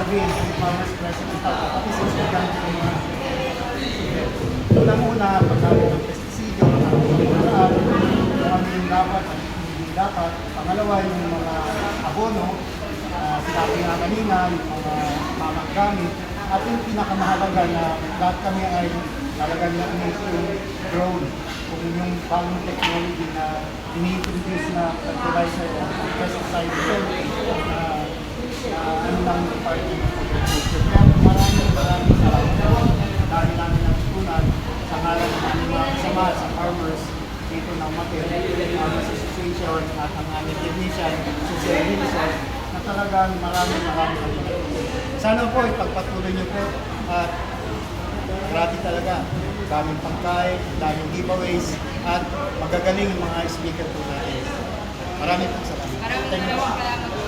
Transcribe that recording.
sabihin kung farmers president ako, pati sa estudyante ko mga unang-una, paggamit ng pestisidyo, pagkakaraan, kung ano yung dapat at hindi dapat. Pangalawa, yung mga abono, sinabi nga kanina, yung mga tamang gamit. At yung pinakamahalaga na lahat kami ay talagang na-make drone. Kung yung bagong technology na ini-introduce na fertilizer o pesticide na ano lang yung Department of Agriculture. Kaya maraming salamat po. Dahil namin natutunan sa ngalan ng aming mga kasama sa farmers dito ng Matil, Farmers Association at ang aming technician, Jose Wilson, na talagang maraming sana po ipagpatuloy niyo po at grabe talaga. Daming pagkain, daming giveaways at magagaling yung mga speaker po natin. Maraming salamat. Maraming salamat.